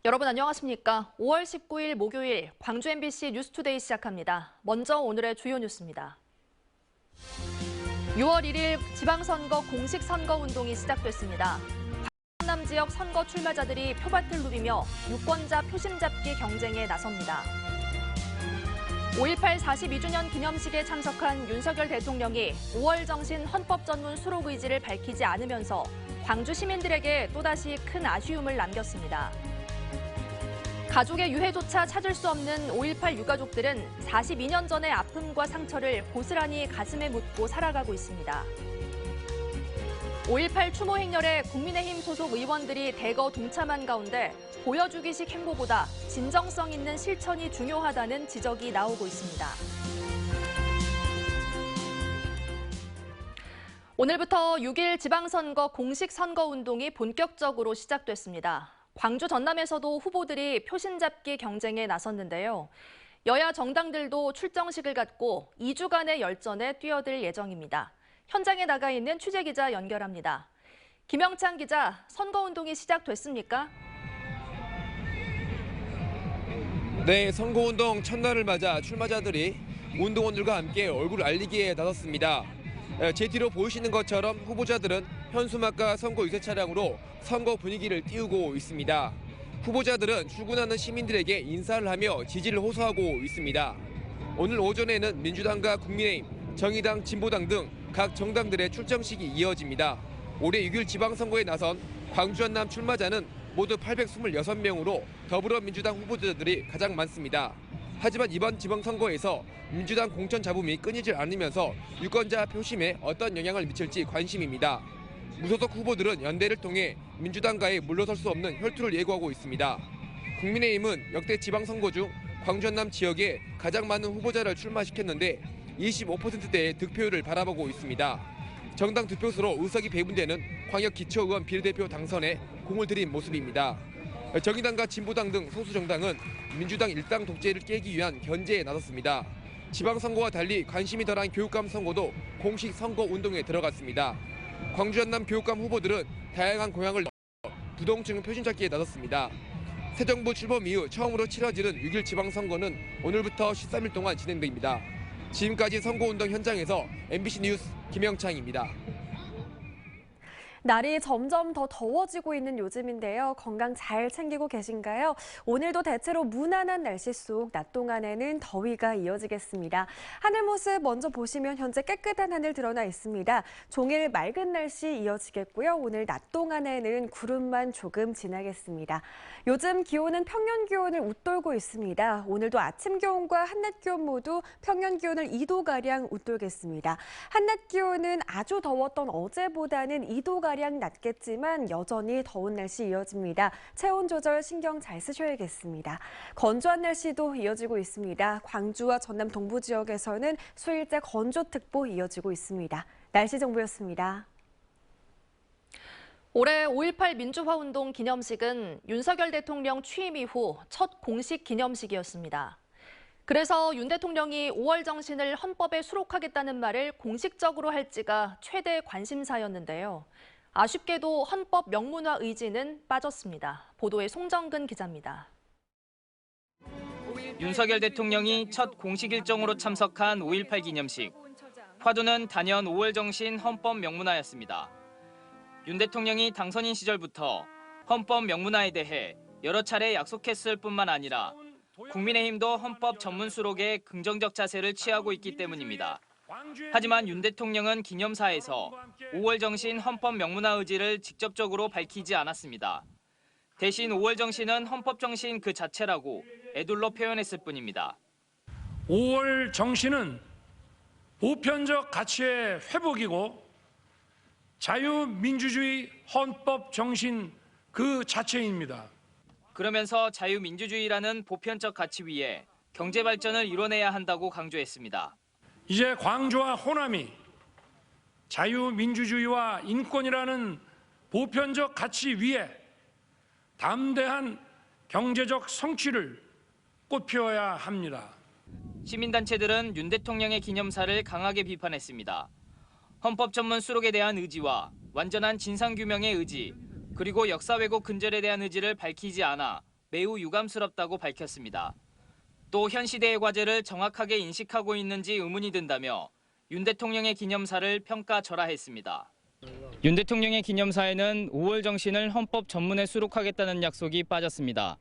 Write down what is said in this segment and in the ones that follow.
여러분 안녕하십니까? 5월 19일 목요일 광주 MBC 뉴스투데이 시작합니다. 먼저 오늘의 주요 뉴스입니다. 6월 1일 지방선거 공식 선거운동이 시작됐습니다. 강남 지역 선거 출마자들이 표밭을 누비며 유권자 표심 잡기 경쟁에 나섭니다. 5.18 42주년 기념식에 참석한 윤석열 대통령이 5월 정신 헌법 전문 수록 의지를 밝히지 않으면서 광주 시민들에게 또다시 큰 아쉬움을 남겼습니다. 가족의 유해조차 찾을 수 없는 5.18 유가족들은 42년 전의 아픔과 상처를 고스란히 가슴에 묻고 살아가고 있습니다. 5.18 추모 행렬에 국민의힘 소속 의원들이 대거 동참한 가운데 보여주기식 행보보다 진정성 있는 실천이 중요하다는 지적이 나오고 있습니다. 오늘부터 6일 지방선거 공식 선거운동이 본격적으로 시작됐습니다. 광주 전남에서도 후보들이 표심 잡기 경쟁에 나섰는데요. 여야 정당들도 출정식을 갖고 2주간의 열전에 뛰어들 예정입니다. 현장에 나가 있는 취재기자 연결합니다. 김영찬 기자, 선거운동이 시작됐습니까? 네, 선거운동 첫날을 맞아 출마자들이 운동원들과 함께 얼굴 알리기에 나섰습니다. 제 뒤로 보이시는 것처럼 후보자들은 현수막과 선거 유세 차량으로 선거 분위기를 띄우고 있습니다. 후보자들은 출근하는 시민들에게 인사를 하며 지지를 호소하고 있습니다. 오늘 오전에는 민주당과 국민의힘, 정의당, 진보당 등 각 정당들의 출정식이 이어집니다. 올해 6일 지방선거에 나선 광주 전남 출마자는 모두 826명으로 더불어민주당 후보자들이 가장 많습니다. 하지만 이번 지방선거에서 민주당 공천 잡음이 끊이질 않으면서 유권자 표심에 어떤 영향을 미칠지 관심입니다. 무소속 후보들은 연대를 통해 민주당과의 물러설 수 없는 혈투를 예고하고 있습니다. 국민의힘은 역대 지방선거 중 광주 전남 지역에 가장 많은 후보자를 출마시켰는데 25%대의 득표율을 바라보고 있습니다. 정당 득표수로 의석이 배분되는 광역기초의원 비례대표 당선에 공을 들인 모습입니다. 정의당과 진보당 등 소수 정당은 민주당 일당 독재를 깨기 위한 견제에 나섰습니다. 지방선거와 달리 관심이 덜한 교육감 선거도 공식 선거 운동에 들어갔습니다. 광주 전남 교육감 후보들은 다양한 공약을 넣어 부동층 표심 찾기에 나섰습니다. 새 정부 출범 이후 처음으로 치러지는 6일 지방선거는 오늘부터 13일 동안 진행됩니다. 지금까지 선거운동 현장에서 MBC 뉴스 김영창입니다. 날이 점점 더 더워지고 있는 요즘인데요. 건강 잘 챙기고 계신가요? 오늘도 대체로 무난한 날씨 속 낮 동안에는 더위가 이어지겠습니다. 하늘 모습 먼저 보시면 현재 깨끗한 하늘 드러나 있습니다. 종일 맑은 날씨 이어지겠고요. 오늘 낮 동안에는 구름만 조금 지나겠습니다. 요즘 기온은 평년 기온을 웃돌고 있습니다. 오늘도 아침 기온과 한낮 기온 모두 평년 기온을 2도가량 웃돌겠습니다. 한낮 기온은 아주 더웠던 어제보다는 2도가량 낮겠지만 여전히 더운 날씨 이어집니다. 체온 조절 신경 잘 쓰셔야겠습니다. 건조한 날씨도 이어지고 있습니다. 광주와 전남 동부 지역에서는 수일째 건조특보 이어지고 있습니다. 날씨 정보였습니다. 올해 5.18 민주화운동 기념식은 윤석열 대통령 취임 이후 첫 공식 기념식이었습니다. 그래서 윤 대통령이 5월 정신을 헌법에 수록하겠다는 말을 공식적으로 할지가 최대 관심사였는데요. 아쉽게도 헌법 명문화 의지는 빠졌습니다. 보도에 송정근 기자입니다. 윤석열 대통령이 첫 공식 일정으로 참석한 5.18 기념식. 화두는 단연 5월 정신 헌법 명문화였습니다. 윤 대통령이 당선인 시절부터 헌법 명문화에 대해 여러 차례 약속했을 뿐만 아니라 국민의힘도 헌법 전문 수록에 긍정적 자세를 취하고 있기 때문입니다. 하지만 윤 대통령은 기념사에서 5월 정신 헌법 명문화 의지를 직접적으로 밝히지 않았습니다. 대신 5월 정신은 헌법 정신 그 자체라고 애둘러 표현했을 뿐입니다. 5월 정신은 보편적 가치의 회복이고 자유민주주의 헌법 정신 그 자체입니다. 그러면서 자유민주주의라는 보편적 가치 위에 경제 발전을 이뤄내야 한다고 강조했습니다. 이제 광주와 호남이 자유민주주의와 인권이라는 보편적 가치 위에 담대한 경제적 성취를 꽃피워야 합니다. 시민단체들은 윤 대통령의 기념사를 강하게 비판했습니다. 헌법 전문 수록에 대한 의지와 완전한 진상규명의 의지, 그리고 역사 왜곡 근절에 대한 의지를 밝히지 않아 매우 유감스럽다고 밝혔습니다. 또 현 시대의 과제를 정확하게 인식하고 있는지 의문이 든다며 윤 대통령의 기념사를 평가절하했습니다. 윤 대통령의 기념사에는 5월 정신을 헌법 전문에 수록하겠다는 약속이 빠졌습니다.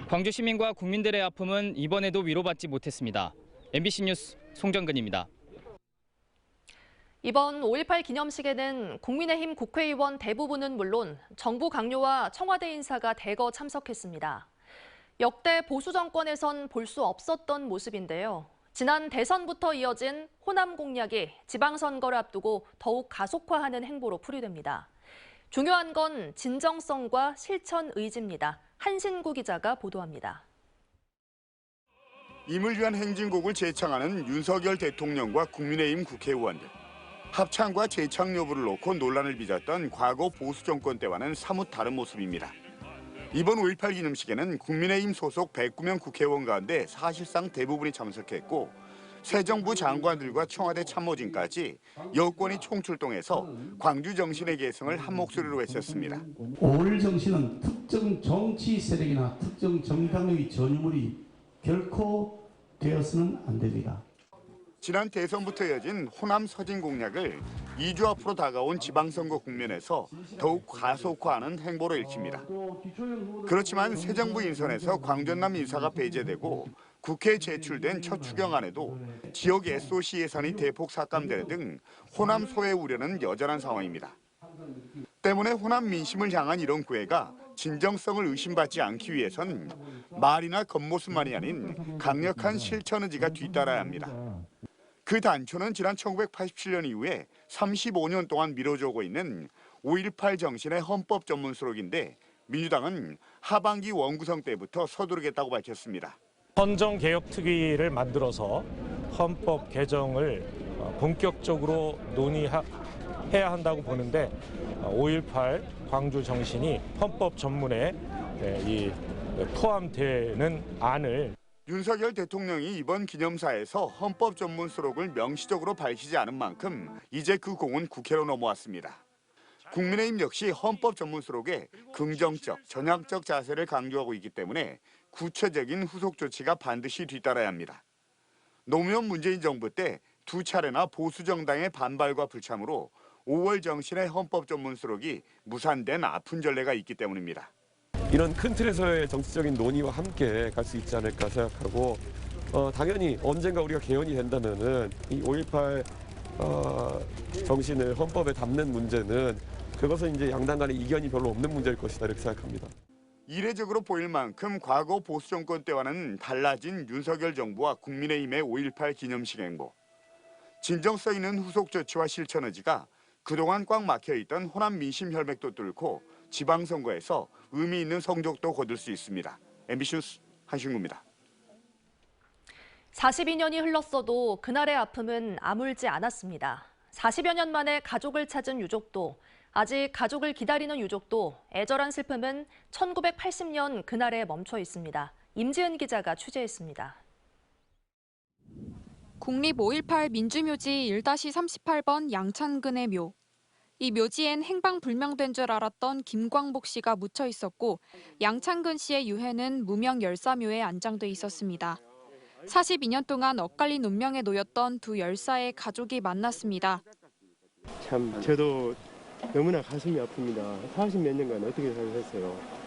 광주 시민과 국민들의 아픔은 이번에도 위로받지 못했습니다. MBC 뉴스 송정근입니다. 이번 5.18 기념식에는 국민의힘 국회의원 대부분은 물론 정부 강요와 청와대 인사가 대거 참석했습니다. 역대 보수 정권에선 볼 수 없었던 모습인데요. 지난 대선부터 이어진 호남 공약이 지방선거를 앞두고 더욱 가속화하는 행보로 풀이됩니다. 중요한 건 진정성과 실천 의지입니다. 한신구 기자가 보도합니다. 임을 위한 행진곡을 제창하는 윤석열 대통령과 국민의힘 국회의원들. 합창과 재창 여부를 놓고 논란을 빚었던 과거 보수 정권 때와는 사뭇 다른 모습입니다. 이번 5.18 기념식에는 국민의힘 소속 109명 국회의원 가운데 사실상 대부분이 참석했고 새 정부 장관들과 청와대 참모진까지 여권이 총출동해서 광주 정신의 계승을 한 목소리로 외쳤습니다. 5월 정신은 특정 정치 세력이나 특정 정당의 전유물이 결코 되어서는 안 됩니다. 지난 대선부터 이어진 호남 서진 공약을 2주 앞으로 다가온 지방선거 국면에서 더욱 가속화하는 행보로 읽힙니다. 그렇지만 새 정부 인선에서 광전남 인사가 배제되고 국회에 제출된 첫 추경안에도 지역 SOC 예산이 대폭 삭감되는 등 호남 소외 우려는 여전한 상황입니다. 때문에 호남 민심을 향한 이런 구애가 진정성을 의심받지 않기 위해선 말이나 겉모습만이 아닌 강력한 실천 의지가 뒤따라야 합니다. 그 단초는 지난 1987년 이후에 35년 동안 미뤄져 오고 있는 5.18 정신의 헌법 전문 수록인데 민주당은 하반기 원구성 때부터 서두르겠다고 밝혔습니다. 헌정개혁특위를 만들어서 헌법 개정을 본격적으로 논의해야 한다고 보는데 5.18 광주 정신이 헌법 전문에 포함되는 안을 윤석열 대통령이 이번 기념사에서 헌법 전문 수록을 명시적으로 밝히지 않은 만큼 이제 그 공은 국회로 넘어왔습니다. 국민의힘 역시 헌법 전문 수록에 긍정적, 전향적 자세를 강조하고 있기 때문에 구체적인 후속 조치가 반드시 뒤따라야 합니다. 노무현 문재인 정부 때 두 차례나 보수 정당의 반발과 불참으로 5월 정신의 헌법 전문 수록이 무산된 아픈 전례가 있기 때문입니다. 이런 큰 틀에서의 정치적인 논의와 함께 갈 수 있지 않을까 생각하고 당연히 언젠가 우리가 개헌이 된다면은 이 5.18 정신을 헌법에 담는 문제는 그것은 이제 양당 간의 이견이 별로 없는 문제일 것이다 이렇게 생각합니다. 이례적으로 보일 만큼 과거 보수 정권 때와는 달라진 윤석열 정부와 국민의힘의 5.18 기념식 행보. 진정성 있는 후속 조치와 실천 의지가 그동안 꽉 막혀있던 호남 민심 혈맥도 뚫고 지방선거에서 의미 있는 성적도 거둘 수 있습니다. MBC 뉴스 한신구입니다. 42년이 흘렀어도 그날의 아픔은 아물지 않았습니다. 40여 년 만에 가족을 찾은 유족도, 아직 가족을 기다리는 유족도 애절한 슬픔은 1980년 그날에 멈춰 있습니다. 임지은 기자가 취재했습니다. 국립 5.18 민주묘지 1-38번 양찬근의 묘. 이 묘지엔 행방불명된 줄 알았던 김광복 씨가 묻혀 있었고 양찬근 씨의 유해는 무명 열사묘에 안장돼 있었습니다. 42년 동안 엇갈린 운명에 놓였던 두 열사의 가족이 만났습니다. 참 저도 너무나 가슴이 아픕니다. 40몇 년간 어떻게 사셨어요?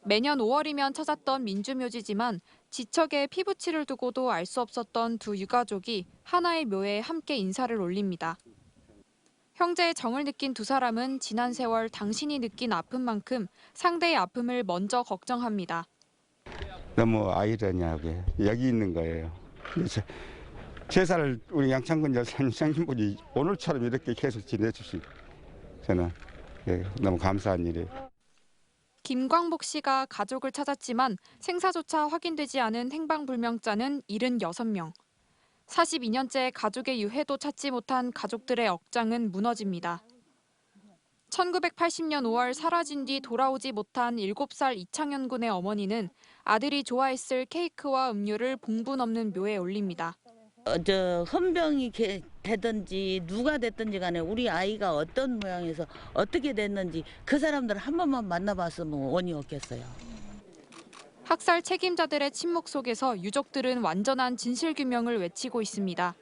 매년 5월이면 찾았던 민주묘지지만 지척에 피부치를 두고도 알 수 없었던 두 유가족이 하나의 묘에 함께 인사를 올립니다. 형제의 정을 느낀 두 사람은 지난 세월 당신이 느낀 아픔만큼 상대의 아픔을 먼저 걱정합니다. 너무 아이러니하게 여기 있는 거예요. 제사를 우리 양창근 열사님 생신분이 오늘처럼 이렇게 계속 지내주시고 저는 너무 감사한 일이에요. 김광복 씨가 가족을 찾았지만 생사조차 확인되지 않은 행방불명자는 76명. 42년째 가족의 유해도 찾지 못한 가족들의 억장은 무너집니다. 1980년 5월 사라진 뒤 돌아오지 못한 7살 이창현 군의 어머니는 아들이 좋아했을 케이크와 음료를 봉부 넘는 묘에 올립니다. 헌병이 되든지 누가 됐든지 간에 우리 아이가 어떤 모양에서 어떻게 됐는지 그 사람들 한 번만 만나봤으면 원이 없겠어요. 학살 책임자들의 침묵 속에서 유족들은 완전한 진실규명을 외치고 있습니다.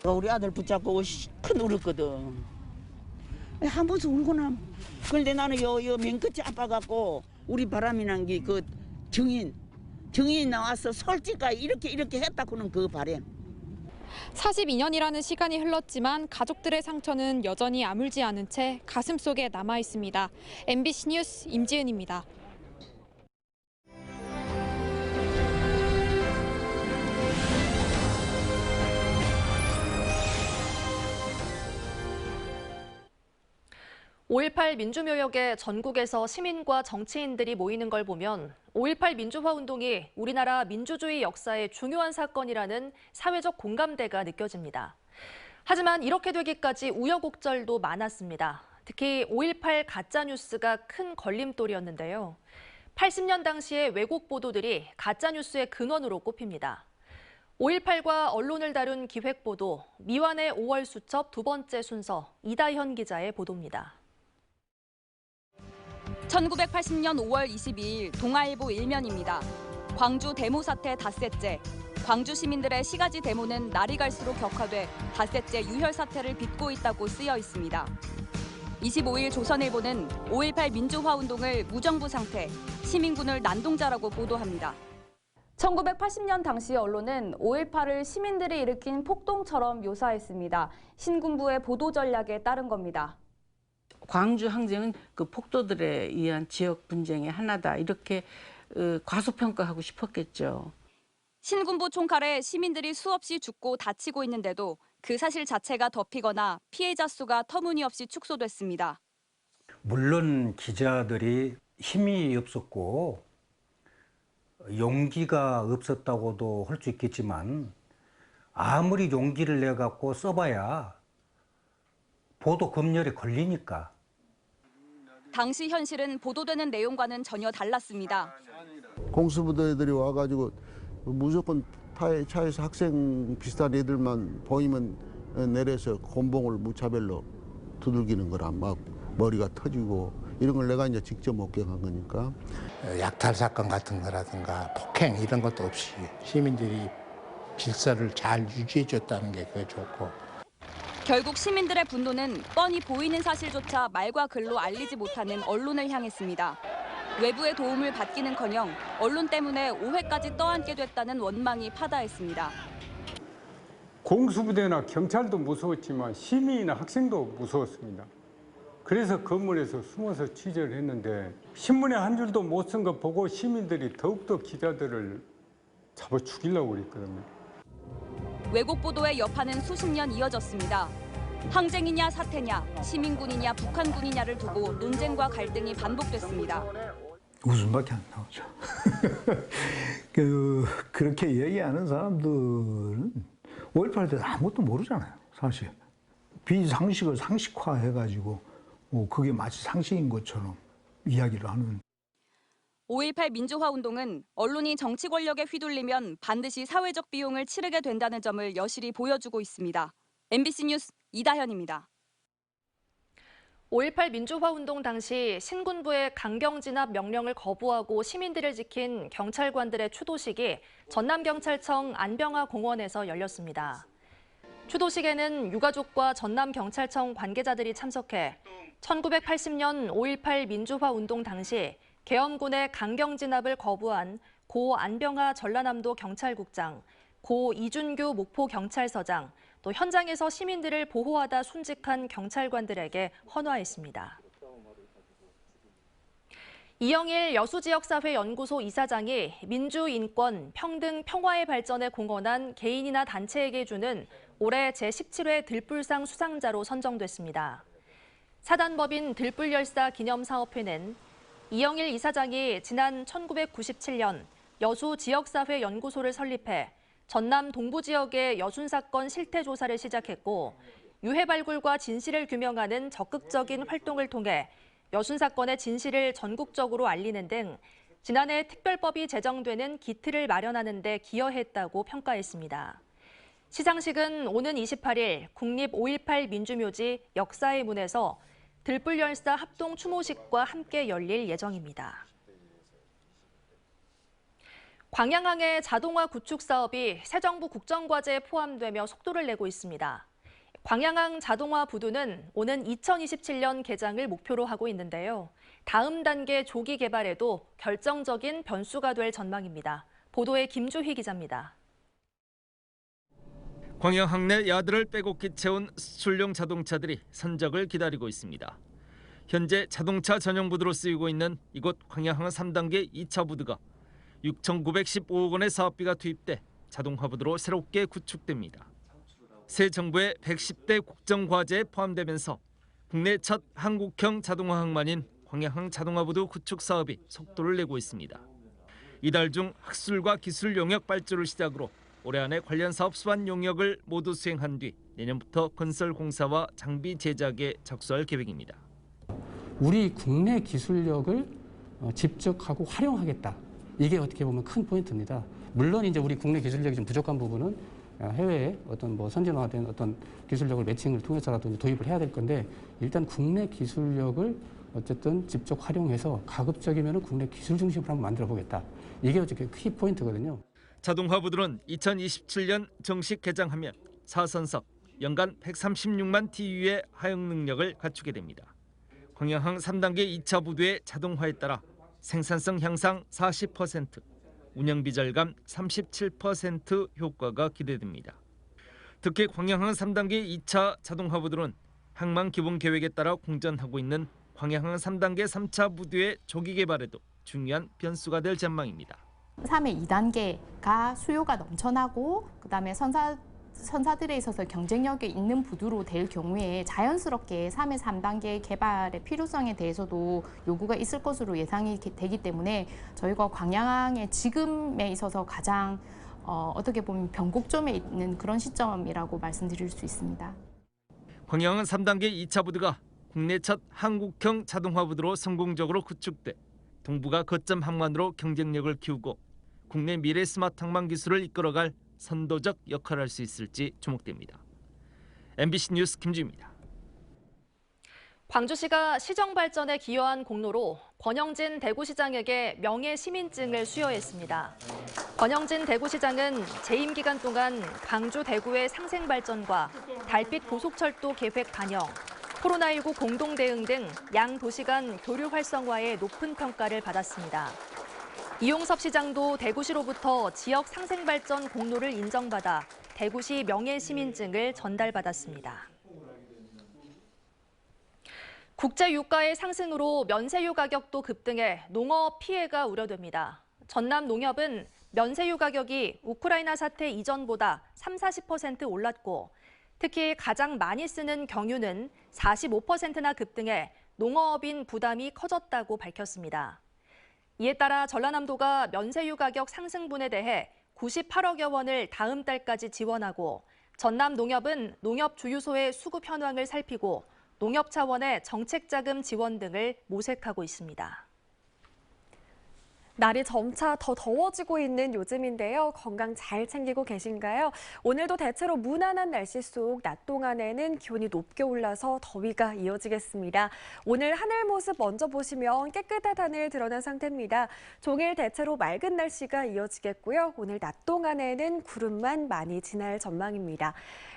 우리 아들 붙잡고 큰 울었거든. 한 번씩 울고 나. 그런데 나는 요 맨끝이 아파갖고 우리 바람이 난 게 그 증인이 나와서 솔직하게 이렇게 했다고는 그 바람. 42년이라는 시간이 흘렀지만 가족들의 상처는 여전히 아물지 않은 채 가슴속에 남아 있습니다. MBC 뉴스 임지은입니다. (5.18) 민주묘역에 전국에서 시민과 정치인들이 모이는 걸 보면 5.18 민주화 운동이 우리나라 민주주의 역사의 중요한 사건이라는 사회적 공감대가 느껴집니다. 하지만 이렇게 되기까지 우여곡절도 많았습니다. 특히 5.18 가짜뉴스가 큰 걸림돌이었는데요. 80년 당시의 왜곡 보도들이 가짜뉴스의 근원으로 꼽힙니다. 5.18과 언론을 다룬 기획보도, 미완의 5월 수첩 두 번째 순서, 이다현 기자의 보도입니다. 1980년 5월 22일 동아일보 일면입니다. 광주 데모 사태 닷새째. 광주 시민들의 시가지 데모는 날이 갈수록 격화돼 닷새째 유혈 사태를 빚고 있다고 쓰여 있습니다. 25일 조선일보는 5.18 민주화 운동을 무정부 상태, 시민군을 난동자라고 보도합니다. 1980년 당시 언론은 5.18을 시민들이 일으킨 폭동처럼 묘사했습니다. 신군부의 보도 전략에 따른 겁니다. 광주 항쟁은 그 폭도들에 의한 지역 분쟁의 하나다, 이렇게 과소평가하고 싶었겠죠. 신군부 총칼에 시민들이 수없이 죽고 다치고 있는데도 그 사실 자체가 덮이거나 피해자 수가 터무니없이 축소됐습니다. 물론 기자들이 힘이 없었고 용기가 없었다고도 할 수 있겠지만 아무리 용기를 내갖고 써봐야 보도 검열에 걸리니까. 당시 현실은 보도되는 내용과는 전혀 달랐습니다. 공수부대들이 와가지고 무조건 차에서 학생 비슷한 애들만 보이면 내려서 곤봉을 무차별로 두들기는 거라 막 머리가 터지고 이런 걸 내가 이제 직접 목격한 거니까. 약탈 사건 같은 거라든가 폭행 이런 것도 없이 시민들이 질서를 잘 유지해 줬다는 게 그게 좋고. 결국 시민들의 분노는 뻔히 보이는 사실조차 말과 글로 알리지 못하는 언론을 향했습니다. 외부의 도움을 받기는커녕 언론 때문에 오해까지 떠안게 됐다는 원망이 파다했습니다. 공수부대나 경찰도 무서웠지만 시민이나 학생도 무서웠습니다. 그래서 건물에서 숨어서 취재를 했는데 신문에 한 줄도 못 쓴 거 보고 시민들이 더욱더 기자들을 잡아 죽이려고 그랬거든요. 왜곡 보도의 여파는 수십 년 이어졌습니다. 항쟁이냐 사태냐, 시민군이냐 북한군이냐를 두고 논쟁과 갈등이 반복됐습니다. 웃음밖에 안 나오죠. 그렇게 얘기하는 사람들은 5.18 때 아무것도 모르잖아요, 사실. 비상식을 상식화해가지고 그게 마치 상식인 것처럼 이야기를 하는. 5.18 민주화 운동은 언론이 정치 권력에 휘둘리면 반드시 사회적 비용을 치르게 된다는 점을 여실히 보여주고 있습니다. MBC 뉴스 이다현입니다. 5.18 민주화 운동 당시 신군부의 강경 진압 명령을 거부하고 시민들을 지킨 경찰관들의 추도식이 전남경찰청 안병하 공원에서 열렸습니다. 추도식에는 유가족과 전남경찰청 관계자들이 참석해 1980년 5.18 민주화 운동 당시 계엄군의 강경 진압을 거부한 고 안병하 전라남도 경찰국장, 고 이준규 목포경찰서장, 또 현장에서 시민들을 보호하다 순직한 경찰관들에게 헌화했습니다. 이영일 여수지역사회연구소 이사장이 민주, 인권, 평등, 평화의 발전에 공헌한 개인이나 단체에게 주는 올해 제17회 들불상 수상자로 선정됐습니다. 사단법인 들불열사 기념사업회는 이영일 이사장이 지난 1997년 여수지역사회연구소를 설립해 전남 동부 지역의 여순 사건 실태 조사를 시작했고 유해 발굴과 진실을 규명하는 적극적인 활동을 통해 여순 사건의 진실을 전국적으로 알리는 등 지난해 특별법이 제정되는 기틀을 마련하는 데 기여했다고 평가했습니다. 시상식은 오는 28일 국립 5.18 민주묘지 역사의 문에서 들불열사 합동 추모식과 함께 열릴 예정입니다. 광양항의 자동화 구축 사업이 새 정부 국정과제에 포함되며 속도를 내고 있습니다. 광양항 자동화 부두는 오는 2027년 개장을 목표로 하고 있는데요. 다음 단계 조기 개발에도 결정적인 변수가 될 전망입니다. 보도에 김주희 기자입니다. 광양항 내 야들을 빼곡히 채운 수출용 자동차들이 선적을 기다리고 있습니다. 현재 자동차 전용 부두로 쓰이고 있는 이곳 광양항 3단계 2차 부두가 6,915억 원의 사업비가 투입돼 자동화 부두로 새롭게 구축됩니다. 새 정부의 110대 국정과제에 포함되면서 국내 첫 한국형 자동화 항만인 광양항 자동화 부두 구축 사업이 속도를 내고 있습니다. 이달 중 학술과 기술 용역 발주를 시작으로 올해 안에 관련 사업 수반 용역을 모두 수행한 뒤 내년부터 건설 공사와 장비 제작에 착수할 계획입니다. 우리 국내 기술력을 집적하고 활용하겠다. 이게 어떻게 보면 큰 포인트입니다. 물론 이제 우리 국내 기술력이 좀 부족한 부분은 해외에 어떤 선진화된 어떤 기술력을 매칭을 통해서라도 도입을 해야 될 건데 일단 국내 기술력을 어쨌든 직접 활용해서 가급적이면 국내 기술 중심으로 한번 만들어 보겠다. 이게 어떻게 키 포인트거든요. 자동화 부두는 2027년 정식 개장하면 4선석 연간 136만 TU의 하역 능력을 갖추게 됩니다. 광양항 3단계 2차 부두의 자동화에 따라 생산성 향상 40%, 운영비 절감 37% 효과가 기대됩니다. 특히 광양항 3단계 2차 자동화 부두는 항만 기본 계획에 따라 공전하고 있는 광양항 3단계 3차 부두의 조기 개발에도 중요한 변수가 될 전망입니다. 3회 2단계가 수요가 넘쳐나고 그다음에 선사들에 있어서 경쟁력이 있는 부두로 될 경우에 자연스럽게 3회 3단계 개발의 필요성에 대해서도 요구가 있을 것으로 예상이 되기 때문에 저희가 광양항의 지금에 있어서 가장 어떻게 보면 변곡점에 있는 그런 시점이라고 말씀드릴 수 있습니다. 광양항 3단계 2차 부두가 국내 첫 한국형 자동화 부두로 성공적으로 구축돼 동부가 거점 항만으로 경쟁력을 키우고 국내 미래 스마트 항만 기술을 이끌어갈 선도적 역할을 할 수 있을지 주목됩니다. MBC 뉴스 김주희입니다. 광주시가 시정 발전에 기여한 공로로 권영진 대구시장에게 명예시민증을 수여했습니다. 권영진 대구시장은 재임 기간 동안 광주 대구의 상생 발전과 달빛 고속철도 계획 반영, 코로나19 공동 대응 등 양 도시 간 교류 활성화에 높은 평가를 받았습니다. 이용섭 시장도 대구시로부터 지역 상생 발전 공로를 인정받아 대구시 명예시민증을 전달받았습니다. 국제 유가의 상승으로 면세유 가격도 급등해 농업 피해가 우려됩니다. 전남 농협은 면세유 가격이 우크라이나 사태 이전보다 30-40% 올랐고 특히 가장 많이 쓰는 경유는 45%나 급등해 농어업인 부담이 커졌다고 밝혔습니다. 이에 따라 전라남도가 면세유 가격 상승분에 대해 98억여 원을 다음 달까지 지원하고 전남 농협은 농협 주유소의 수급 현황을 살피고 농협 차원의 정책자금 지원 등을 모색하고 있습니다. 날이 점차 더 더워지고 있는 요즘인데요. 건강 잘 챙기고 계신가요? 오늘도 대체로 무난한 날씨 속 낮 동안에는 기온이 높게 올라서 더위가 이어지겠습니다. 오늘 하늘 모습 먼저 보시면 깨끗한 하늘 드러난 상태입니다. 종일 대체로 맑은 날씨가 이어지겠고요. 오늘 낮 동안에는 구름만 많이 지날 전망입니다.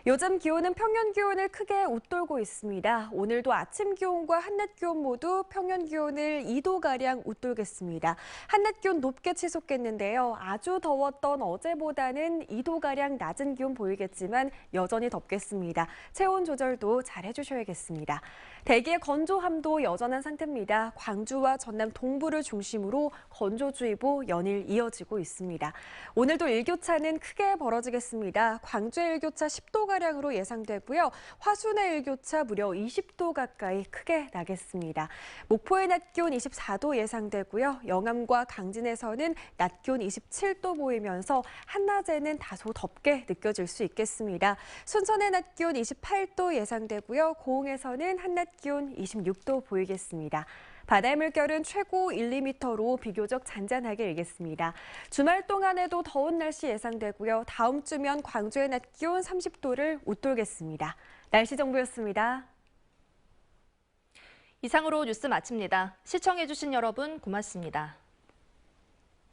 요즘 기온은 평년 기온을 크게 웃돌고 있습니다. 오늘도 아침 기온과 한낮 기온 모두 평년 기온을 2도가량 웃돌겠습니다. 한낮 기온 높게 치솟겠는데요. 아주 더웠던 어제보다는 2도가량 낮은 기온 보이겠지만 여전히 덥겠습니다. 체온 조절도 잘 해주셔야겠습니다. 대기의 건조함도 여전한 상태입니다. 광주와 전남 동부를 중심으로 건조주의보 연일 이어지고 있습니다. 오늘도 일교차는 크게 벌어지겠습니다. 광주의 일교차 10도가량으로 예상되고요. 화순의 일교차 무려 20도 가까이 크게 나겠습니다. 목포의 낮 기온 24도 예상되고요. 영암과 강진에서는 낮 기온 27도 보이면서 한낮에는 다소 덥게 느껴질 수 있겠습니다. 순천의 낮 기온 28도 예상되고요. 고흥에서는 한낮 기온 26도 보이겠습니다. 바다의 물결은 최고 1~2m로 비교적 잔잔하게 일겠습니다. 주말 동안에도 더운 날씨 예상되고요. 다음 주면 광주의 낮 기온 30도를 웃돌겠습니다. 날씨 정보였습니다. 이상으로 뉴스 마칩니다. 시청해주신 여러분 고맙습니다.